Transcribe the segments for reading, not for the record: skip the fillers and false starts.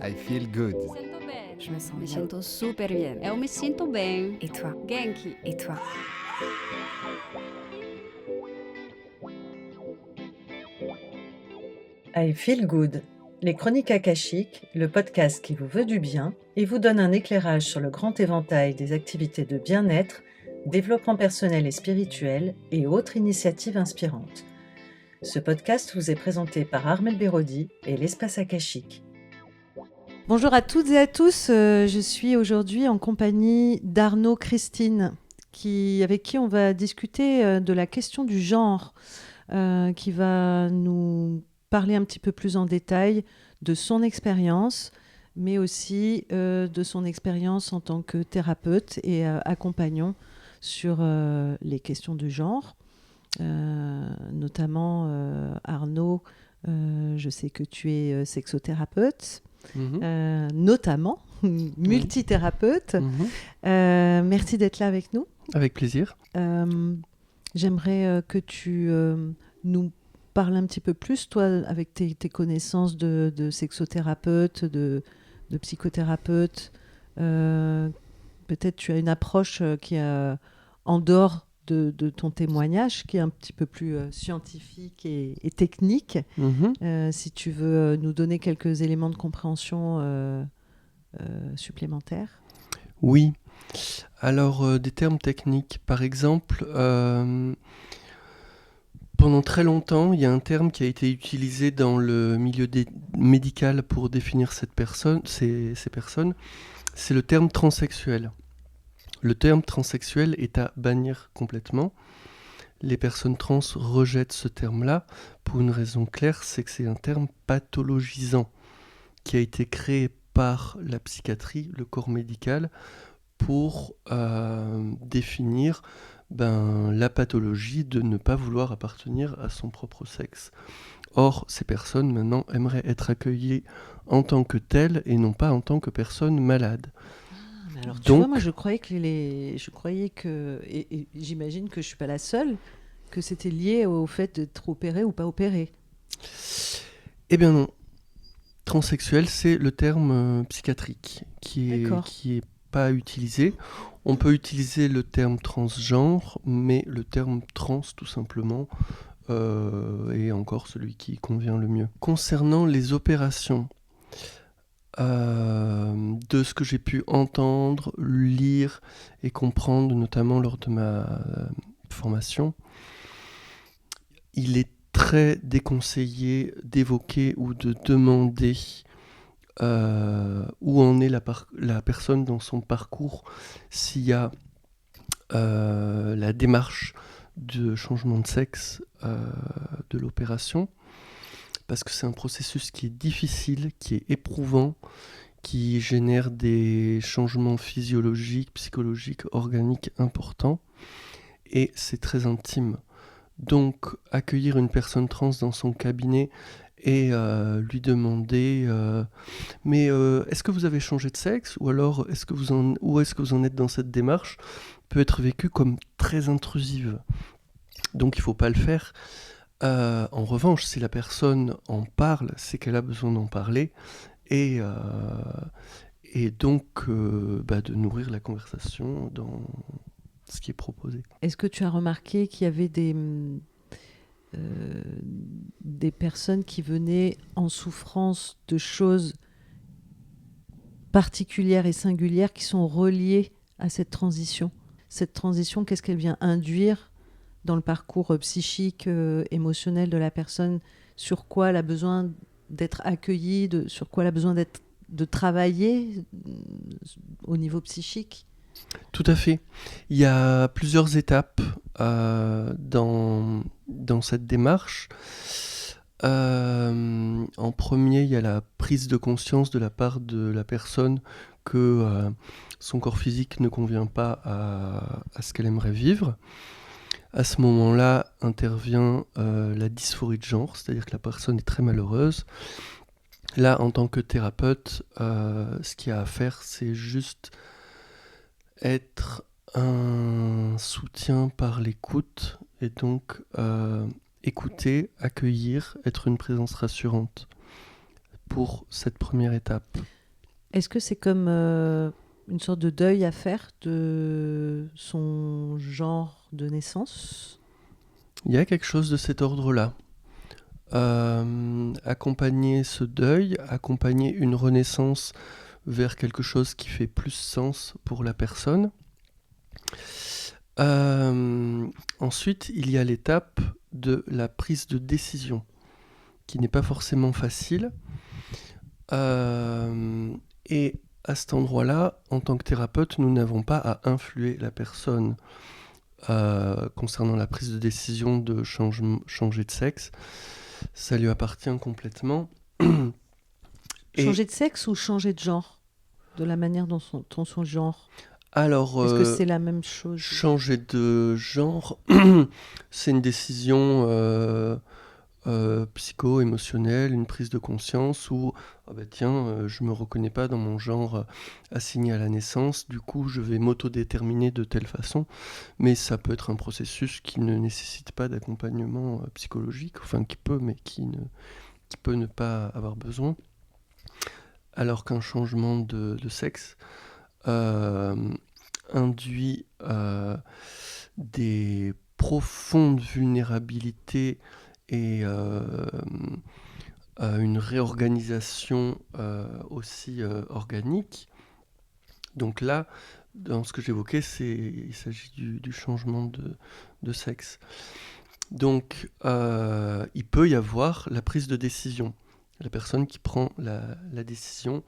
I feel good. Je me sens Me bien. sinto super bien. Eu me sinto bem. Et toi? Genki. Et toi? I Feel Good, les chroniques akashiques, le podcast qui vous veut du bien et vous donne un éclairage sur le grand éventail des activités de bien-être, développement personnel et spirituel et autres initiatives inspirantes. Ce podcast vous est présenté par Armelle Bérodi et l'Espace Akashique. Bonjour à toutes et à tous, je suis aujourd'hui en compagnie d'Arnaud Christine, avec qui on va discuter de la question du genre, qui va nous parler un petit peu plus en détail de son expérience, mais aussi de son expérience en tant que thérapeute et accompagnant sur les questions du genre. Notamment, Arnaud, je sais que tu es sexothérapeute, notamment multithérapeute. Merci d'être là avec nous. Avec plaisir. J'aimerais que tu nous parles un petit peu plus, toi, avec tes connaissances de sexothérapeute, de psychothérapeute. Peut-être tu as une approche qui est en dehors de ton témoignage, qui est un petit peu plus scientifique et technique. Si tu veux nous donner quelques éléments de compréhension supplémentaires. Oui. Alors, des termes techniques. Par exemple, pendant très longtemps, il y a un terme qui a été utilisé dans le milieu médical pour définir ces personnes. C'est le terme transsexuel. Le terme transsexuel est à bannir complètement. Les personnes trans rejettent ce terme-là pour une raison claire, c'est que c'est un terme pathologisant qui a été créé par la psychiatrie, le corps médical, pour définir la pathologie de ne pas vouloir appartenir à son propre sexe. Or, ces personnes maintenant aimeraient être accueillies en tant que telles et non pas en tant que personnes malades. Alors, tu vois, moi, je croyais que et j'imagine que je suis pas la seule, que c'était lié au fait d'être opéré ou pas opéré. Eh bien non. Transsexuel, c'est le terme psychiatrique qui est pas utilisé. On peut utiliser le terme transgenre, mais le terme trans, tout simplement, est encore celui qui convient le mieux. Concernant les opérations, de ce que j'ai pu entendre, lire et comprendre, notamment lors de ma formation, il est très déconseillé d'évoquer ou de demander où en est la personne dans son parcours, s'il y a la démarche de changement de sexe de l'opération, parce que c'est un processus qui est difficile, qui est éprouvant, qui génère des changements physiologiques, psychologiques, organiques importants, et c'est très intime. Donc, accueillir une personne trans dans son cabinet et lui demander mais est-ce que vous avez changé de sexe, ou alors où est-ce que vous en êtes dans cette démarche, peut être vécu comme très intrusive. Donc, il ne faut pas le faire. En revanche, si la personne en parle, c'est qu'elle a besoin d'en parler et donc de nourrir la conversation dans ce qui est proposé. Est-ce que tu as remarqué qu'il y avait des personnes qui venaient en souffrance de choses particulières et singulières qui sont reliées à cette transition ? Cette transition, qu'est-ce qu'elle vient induire dans le parcours psychique, émotionnel de la personne, sur quoi elle a besoin d'être accueillie, sur quoi elle a besoin de travailler au niveau psychique ? Tout à fait. Il y a plusieurs étapes dans cette démarche. En premier, il y a la prise de conscience de la part de la personne que son corps physique ne convient pas à ce qu'elle aimerait vivre. À ce moment-là intervient la dysphorie de genre, c'est-à-dire que la personne est très malheureuse. Là, en tant que thérapeute, ce qu'il y a à faire, c'est juste être un soutien par l'écoute, et donc écouter, accueillir, être une présence rassurante pour cette première étape. Est-ce que c'est comme une sorte de deuil à faire de son genre de naissance? Il y a quelque chose de cet ordre-là. Accompagner ce deuil, accompagner une renaissance vers quelque chose qui fait plus sens pour la personne. Ensuite, il y a l'étape de la prise de décision, qui n'est pas forcément facile. Et à cet endroit-là, en tant que thérapeute, nous n'avons pas à influer la personne concernant la prise de décision de changer de sexe. Ça lui appartient complètement. Changer de sexe ou changer de genre? De la manière dont son genre? Alors, Est-ce que c'est la même chose? changer de genre, c'est une décision psycho-émotionnelle, une prise de conscience où ah bah tiens, je me reconnais pas dans mon genre assigné à la naissance, du coup je vais m'autodéterminer de telle façon, mais ça peut être un processus qui ne nécessite pas d'accompagnement psychologique, enfin qui peut, mais qui peut ne pas avoir besoin, alors qu'un changement de sexe induit des profondes vulnérabilités et une réorganisation aussi organique. Donc là, dans ce que j'évoquais, il s'agit du changement de sexe. Donc il peut y avoir la prise de décision. La personne qui prend la décision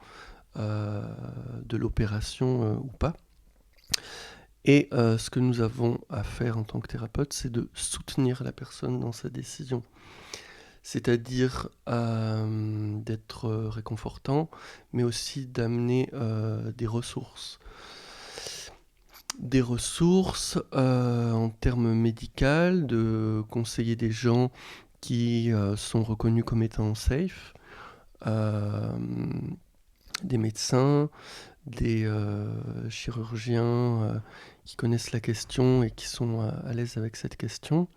de l'opération ou pas. Et ce que nous avons à faire en tant que thérapeute, c'est de soutenir la personne dans sa décision. C'est-à-dire d'être réconfortant, mais aussi d'amener des ressources. Des ressources en termes médicaux, de conseiller des gens qui sont reconnus comme étant safe, des médecins, des chirurgiens qui connaissent la question et qui sont à l'aise avec cette question.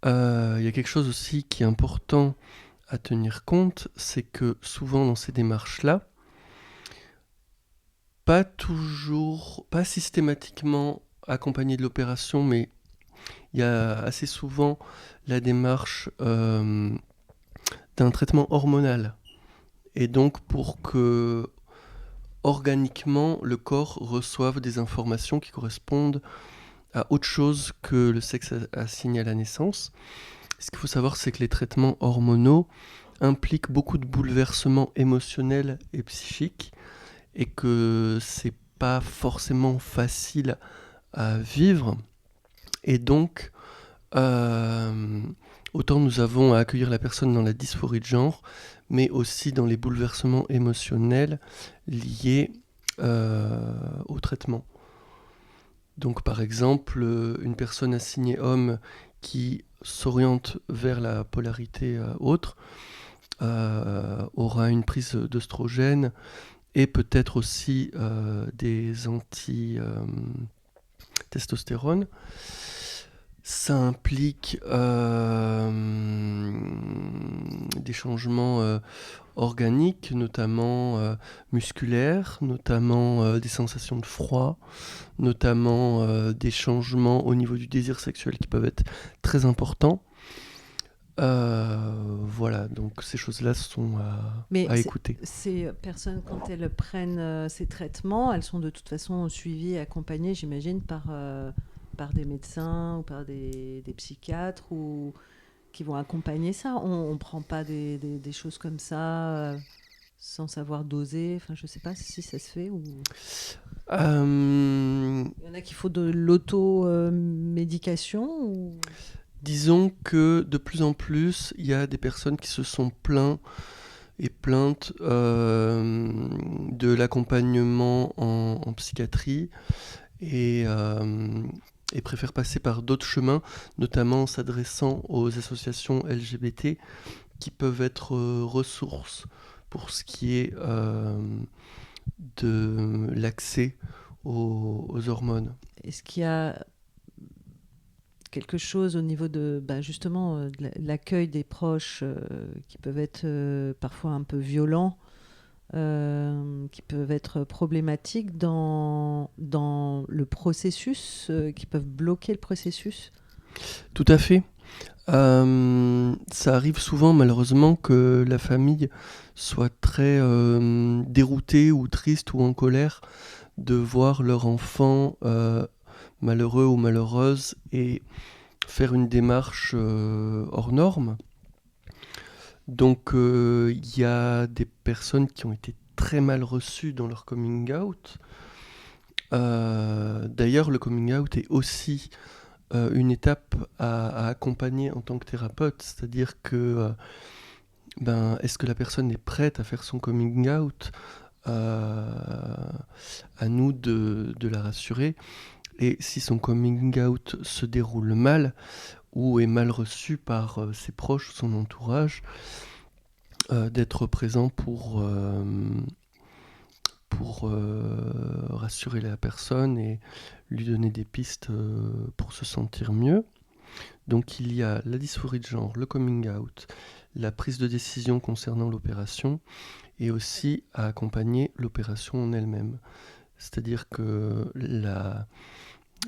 Il y a quelque chose aussi qui est important à tenir compte, c'est que souvent dans ces démarches-là, pas systématiquement accompagné de l'opération, mais il y a assez souvent la démarche d'un traitement hormonal. Et donc pour que organiquement le corps reçoive des informations qui correspondent à autre chose que le sexe assigné à la naissance. Ce qu'il faut savoir, c'est que les traitements hormonaux impliquent beaucoup de bouleversements émotionnels et psychiques et que c'est pas forcément facile à vivre. Et donc, autant nous avons à accueillir la personne dans la dysphorie de genre, mais aussi dans les bouleversements émotionnels liés au traitement. Donc par exemple, une personne assignée homme qui s'oriente vers la polarité autre aura une prise d'œstrogène et peut-être aussi des anti-testostérone. Ça implique des changements organiques, notamment musculaires, notamment des sensations de froid, notamment des changements au niveau du désir sexuel qui peuvent être très importants. Voilà, donc ces choses-là sont Mais à écouter. ces personnes, quand elles prennent ces traitements, elles sont de toute façon suivies et accompagnées, j'imagine, par des médecins ou par des psychiatres ou qui vont accompagner ça. On ne prend pas des choses comme ça sans savoir doser. Enfin, je ne sais pas si ça se fait ou... Il y en a qui font de l'auto-médication ou... Disons que de plus en plus, il y a des personnes qui se sont plaintes de l'accompagnement en psychiatrie et préfèrent passer par d'autres chemins, notamment en s'adressant aux associations LGBT qui peuvent être ressources pour ce qui est de l'accès aux hormones. Est-ce qu'il y a quelque chose au niveau de justement de l'accueil des proches qui peuvent être parfois un peu violents qui peuvent être problématiques dans le processus, qui peuvent bloquer le processus? Tout à fait. Ça arrive souvent malheureusement que la famille soit très déroutée ou triste ou en colère de voir leur enfant malheureux ou malheureuse et faire une démarche hors norme. Donc il y a des personnes qui ont été très mal reçues dans leur coming out. D'ailleurs, le coming out est aussi une étape à accompagner en tant que thérapeute, c'est-à-dire que est-ce que la personne est prête à faire son coming out? À nous de la rassurer. Et si son coming out se déroule mal ou est mal reçu par ses proches ou son entourage, d'être présent pour rassurer la personne et lui donner des pistes pour se sentir mieux. Donc il y a la dysphorie de genre, le coming out, la prise de décision concernant l'opération et aussi à accompagner l'opération en elle-même. C'est-à-dire que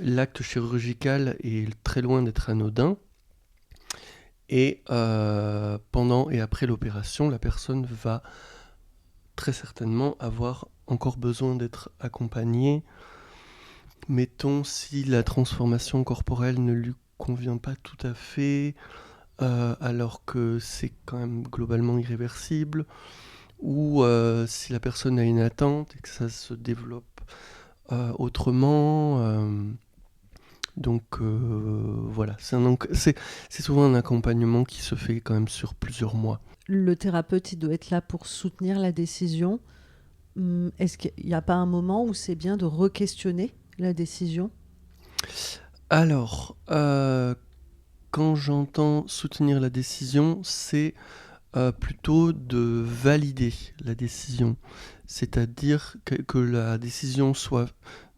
l'acte chirurgical est très loin d'être anodin et pendant et après l'opération, la personne va très certainement avoir encore besoin d'être accompagnée. Mettons si la transformation corporelle ne lui convient pas tout à fait, alors que c'est quand même globalement irréversible, ou si la personne a une attente et que ça se développe autrement. Donc voilà, c'est souvent un accompagnement qui se fait quand même sur plusieurs mois. Le thérapeute, il doit être là pour soutenir la décision. Est-ce qu'il n'y a pas un moment où c'est bien de re-questionner la décision? Alors, quand j'entends soutenir la décision, c'est plutôt de valider la décision. C'est-à-dire que la décision soit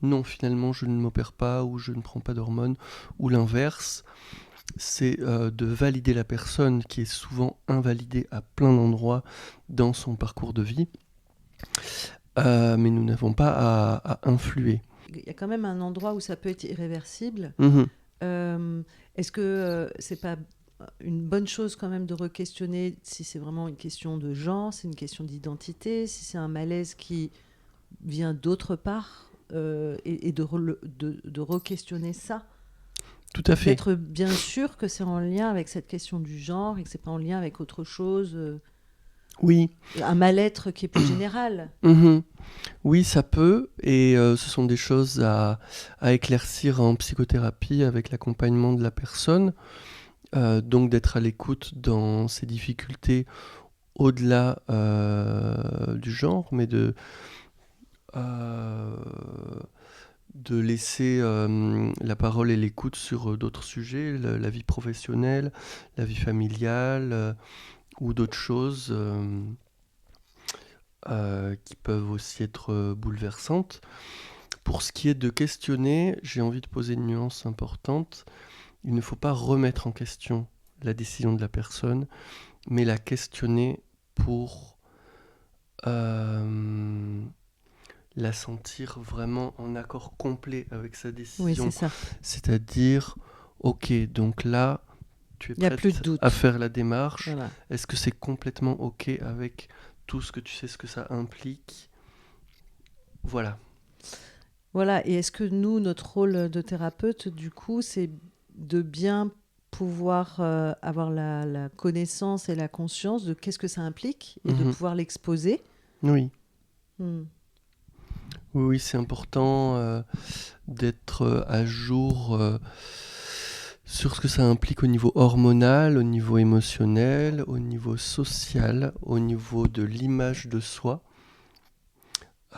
non, finalement, je ne m'opère pas ou je ne prends pas d'hormones, ou l'inverse. C'est de valider la personne qui est souvent invalidée à plein d'endroits dans son parcours de vie. Mais nous n'avons pas à influer. Il y a quand même un endroit où ça peut être irréversible. Mhm. Est-ce que c'est pas une bonne chose quand même de re-questionner si c'est vraiment une question de genre, c'est une question d'identité, si c'est un malaise qui vient d'autre part, et de re-questionner ça? Tout à fait. D'être bien sûr que c'est en lien avec cette question du genre et que c'est pas en lien avec autre chose, Oui. un mal-être qui est plus général. Mhm. Oui, ça peut, et ce sont des choses à éclaircir en psychothérapie avec l'accompagnement de la personne. Donc d'être à l'écoute dans ses difficultés au-delà du genre, mais euh, de laisser la parole et l'écoute sur d'autres sujets, la vie professionnelle, la vie familiale, ou d'autres choses qui peuvent aussi être bouleversantes. Pour ce qui est de questionner, j'ai envie de poser une nuance importante. Il ne faut pas remettre en question la décision de la personne, mais la questionner pour la sentir vraiment en accord complet avec sa Oui, c'est décision. ça. C'est-à-dire, ok, donc là, tu es Il n'y a plus de prête à doute. faire la démarche. Voilà. Est-ce que c'est complètement ok avec tout ce que tu sais ce que ça implique? Voilà. Voilà. Et est-ce que nous, notre rôle de thérapeute, du coup, c'est de bien pouvoir avoir la connaissance et la conscience de qu'est-ce que ça implique et de Mhm. pouvoir l'exposer? Oui. Hmm. Oui, oui, c'est important d'être à jour sur ce que ça implique au niveau hormonal, au niveau émotionnel, au niveau social, au niveau de l'image de soi.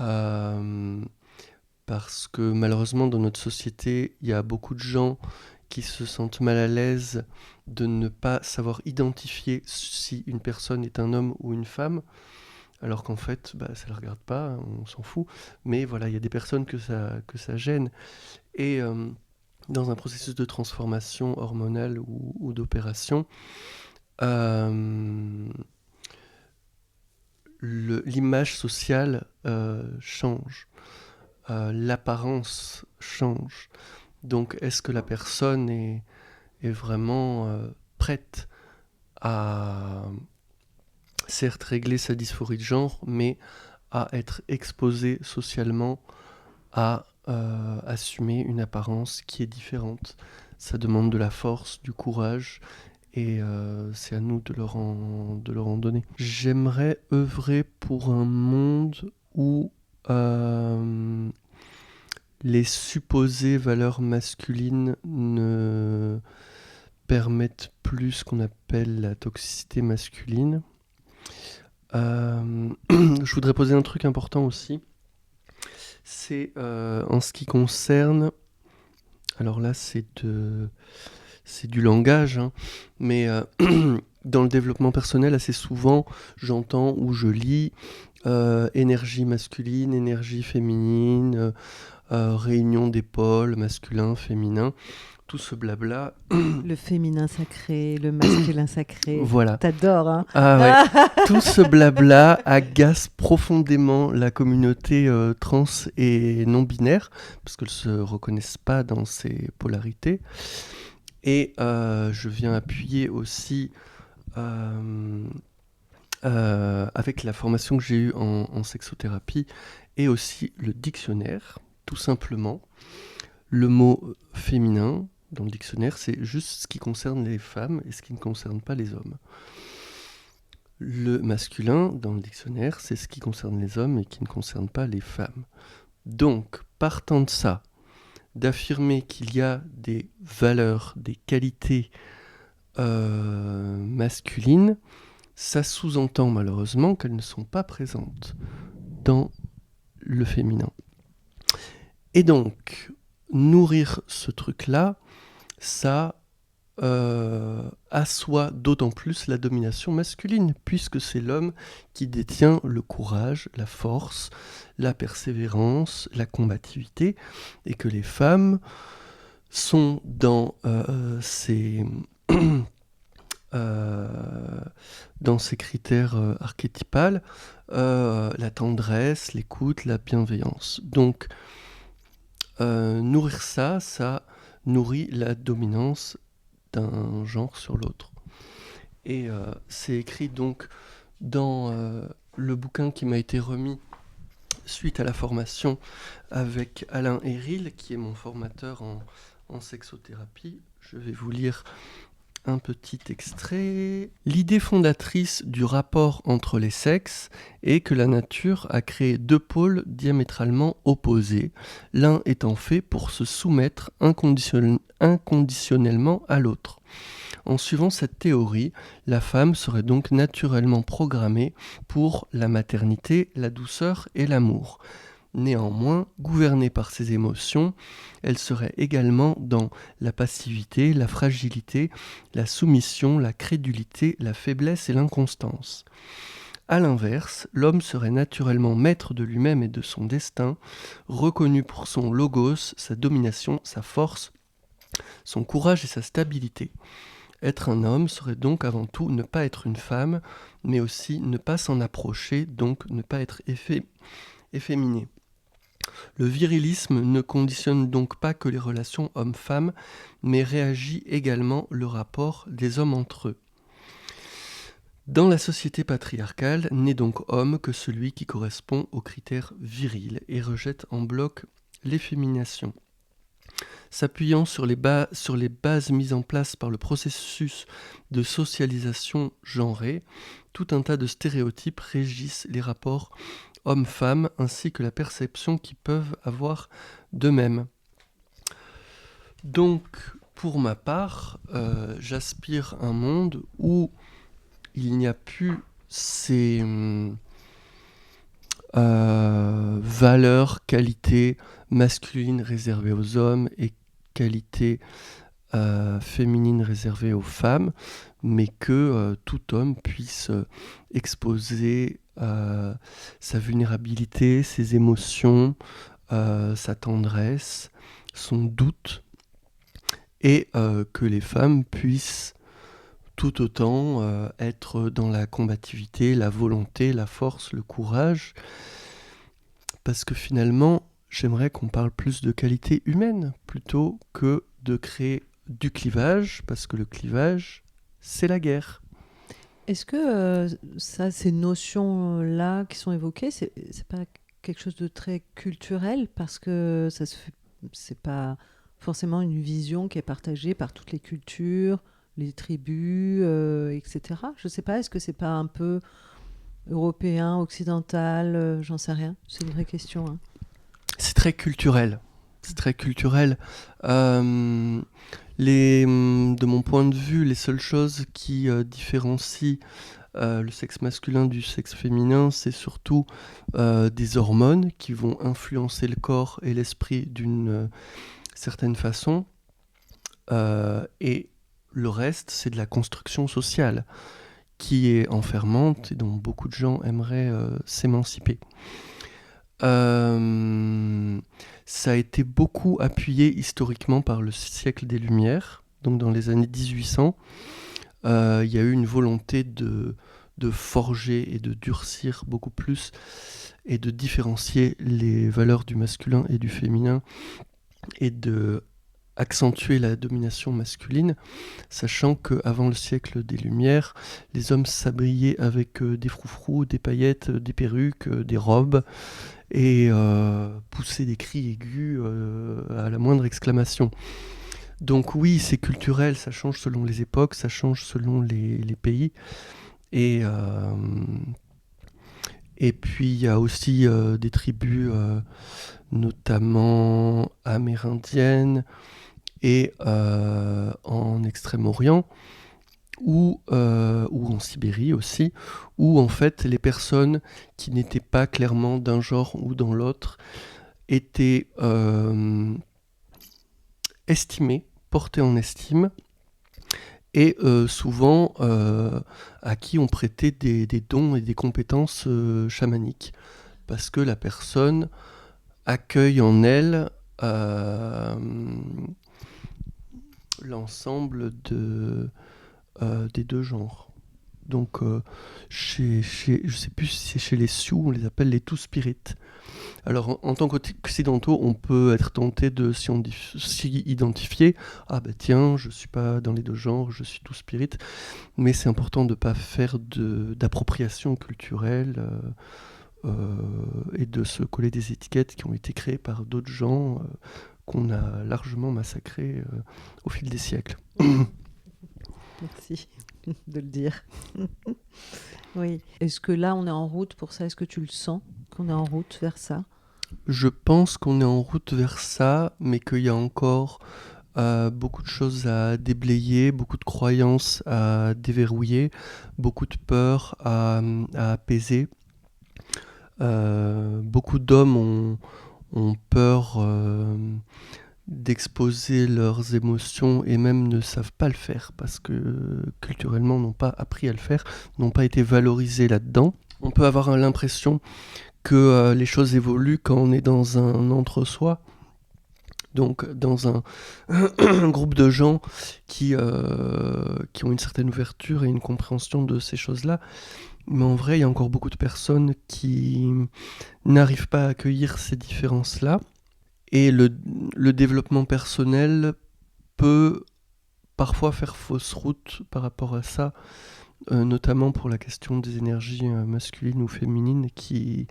Euh, Parce que malheureusement dans notre société, il y a beaucoup de gens qui se sentent mal à l'aise de ne pas savoir identifier si une personne est un homme ou une femme, alors qu'en fait, ça ne le regarde pas, on s'en fout. Mais voilà, il y a des personnes que ça gêne. Et dans un processus de transformation hormonale ou d'opération, euh, l'image sociale change, l'apparence change. Donc, est-ce que la personne est vraiment prête à, certes, régler sa dysphorie de genre, mais à être exposée socialement à assumer une apparence qui est différente? Ça demande de la force, du courage, et c'est à nous de leur en donner. J'aimerais œuvrer pour un monde où les supposées valeurs masculines ne permettent plus ce qu'on appelle la toxicité masculine. Je voudrais poser un truc important aussi. C'est en ce qui concerne... Alors là, c'est du langage, hein, mais dans le développement personnel, assez souvent, j'entends ou je lis énergie masculine, énergie féminine, réunion des pôles, masculin, féminin, tout ce blabla. Le féminin sacré, le masculin sacré. Voilà. T'adores, hein? Ah ouais. Tout ce blabla agace profondément la communauté trans et non-binaire, parce qu'elles ne se reconnaissent pas dans ces polarités. Et je viens appuyer aussi avec la formation que j'ai eue en sexothérapie et aussi le dictionnaire, tout simplement. Le mot féminin dans le dictionnaire, c'est juste ce qui concerne les femmes et ce qui ne concerne pas les hommes. Le masculin dans le dictionnaire, c'est ce qui concerne les hommes et qui ne concerne pas les femmes. Donc, partant de ça, d'affirmer qu'il y a des valeurs, des qualités masculines, ça sous-entend malheureusement qu'elles ne sont pas présentes dans le féminin. Et donc, nourrir ce truc-là, ça assoit d'autant plus la domination masculine, puisque c'est l'homme qui détient le courage, la force, la persévérance, la combativité, et que les femmes sont dans ces critères archétypales, la tendresse, l'écoute, la bienveillance. Donc, nourrir ça nourrit la dominance d'un genre sur l'autre. Et c'est écrit donc dans le bouquin qui m'a été remis suite à la formation avec Alain Héril, qui est mon formateur en sexothérapie. Je vais vous lire un petit extrait. L'idée fondatrice du rapport entre les sexes est que la nature a créé deux pôles diamétralement opposés, l'un étant fait pour se soumettre inconditionnellement à l'autre. En suivant cette théorie, la femme serait donc naturellement programmée pour la maternité, la douceur et l'amour. Néanmoins, gouvernée par ses émotions, elle serait également dans la passivité, la fragilité, la soumission, la crédulité, la faiblesse et l'inconstance. A l'inverse, l'homme serait naturellement maître de lui-même et de son destin, reconnu pour son logos, sa domination, sa force, son courage et sa stabilité. Être un homme serait donc avant tout ne pas être une femme, mais aussi ne pas s'en approcher, donc ne pas être efféminé. Le virilisme ne conditionne donc pas que les relations hommes-femmes, mais réagit également le rapport des hommes entre eux. Dans la société patriarcale, n'est donc homme que celui qui correspond aux critères virils et rejette en bloc l'effémination. S'appuyant sur les bases mises en place par le processus de socialisation genrée, tout un tas de stéréotypes régissent les rapports hommes-femmes ainsi que la perception qu'ils peuvent avoir d'eux-mêmes. Donc, pour ma part, j'aspire à un monde où il n'y a plus ces valeurs, qualités masculines réservées aux hommes et qualités féminines réservées aux femmes, mais que tout homme puisse exposer sa vulnérabilité, ses émotions, sa tendresse, son doute, et que les femmes puissent tout autant être dans la combativité, la volonté, la force, le courage. Parce que finalement, j'aimerais qu'on parle plus de qualité humaine plutôt que de créer du clivage, parce que le clivage, c'est la guerre. Est-ce que ces notions-là qui sont évoquées, c'est pas quelque chose de très culturel parce que c'est pas forcément une vision qui est partagée par toutes les cultures, les tribus, etc. Je sais pas, est-ce que c'est pas un peu européen, occidental, j'en sais rien. C'est une vraie question. Hein. C'est très culturel. C'est très culturel. De mon point de vue, les seules choses qui différencient le sexe masculin du sexe féminin, c'est surtout des hormones qui vont influencer le corps et l'esprit d'une certaine façon. Et le reste, c'est de la construction sociale qui est enfermante et dont beaucoup de gens aimeraient s'émanciper. Ça a été beaucoup appuyé historiquement par le siècle des Lumières. Donc dans les années 1800, il y a eu une volonté de forger et de durcir beaucoup plus et de différencier les valeurs du masculin et du féminin et de accentuer la domination masculine, sachant qu'avant le siècle des Lumières, les hommes s'habillaient avec des froufrous, des paillettes, des perruques, des robes, et poussaient des cris aigus à la moindre exclamation. Donc oui, c'est culturel, ça change selon les époques, ça change selon les pays. Et puis il y a aussi des tribus, notamment amérindiennes, et en Extrême-Orient, ou en Sibérie aussi, où en fait les personnes qui n'étaient pas clairement d'un genre ou dans l'autre étaient estimées, portées en estime, et souvent à qui on prêtait des dons et des compétences chamaniques, parce que la personne accueille en elle l'ensemble des deux genres. Donc, je ne sais plus si c'est chez les Sioux, on les appelle les Two-Spirites. Alors, en tant qu'occidentaux, on peut être tenté de s'y identifier. Ah bah tiens, je ne suis pas dans les deux genres, je suis Two-Spirit. Mais c'est important de ne pas faire d'appropriation culturelle et de se coller des étiquettes qui ont été créées par d'autres gens qu'on a largement massacrés au fil des siècles. Merci de le dire. Oui. Est-ce que là, on est en route pour ça? Est-ce que tu le sens qu'on est en route vers ça? Je pense qu'on est en route vers ça, mais qu'il y a encore beaucoup de choses à déblayer, beaucoup de croyances à déverrouiller, beaucoup de peurs à apaiser. Beaucoup d'hommes ont peur d'exposer leurs émotions et même ne savent pas le faire parce que culturellement n'ont pas appris à le faire, n'ont pas été valorisés là-dedans. On peut avoir l'impression que les choses évoluent quand on est dans un entre-soi, donc dans un groupe de gens qui ont une certaine ouverture et une compréhension de ces choses-là. Mais en vrai, il y a encore beaucoup de personnes qui n'arrivent pas à accueillir ces différences-là. Et le développement personnel peut parfois faire fausse route par rapport à ça, notamment pour la question des énergies masculines ou féminines qui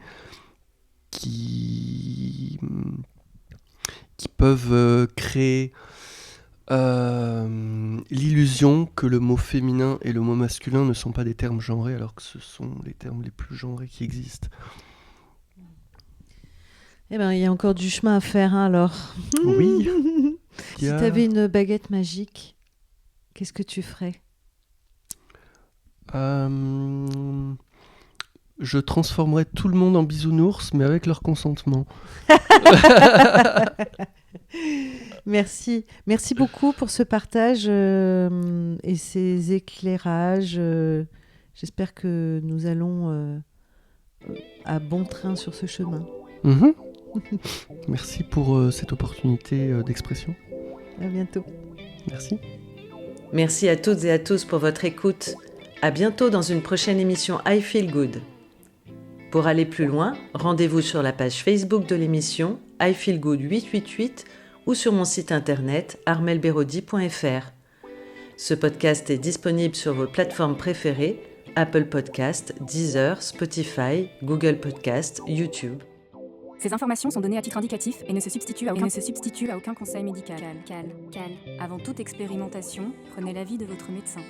peuvent créer l'illusion que le mot féminin et le mot masculin ne sont pas des termes genrés alors que ce sont les termes les plus genrés qui existent. Eh bien, il y a encore du chemin à faire, hein, alors. Oui. Si tu avais une baguette magique, qu'est-ce que tu ferais? Je transformerais tout le monde en bisounours, mais avec leur consentement. Merci. Merci beaucoup pour ce partage et ces éclairages. J'espère que nous allons à bon train sur ce chemin. Mmh. Merci pour cette opportunité d'expression. À bientôt. Merci. Merci à toutes et à tous pour votre écoute. À bientôt dans une prochaine émission I Feel Good. Pour aller plus loin, rendez-vous sur la page Facebook de l'émission I Feel Good 888 ou sur mon site internet armelberodi.fr. Ce podcast est disponible sur vos plateformes préférées, Apple Podcast, Deezer, Spotify, Google Podcast, YouTube. Ces informations sont données à titre indicatif et ne se substituent à aucun conseil médical. Avant toute expérimentation, prenez l'avis de votre médecin.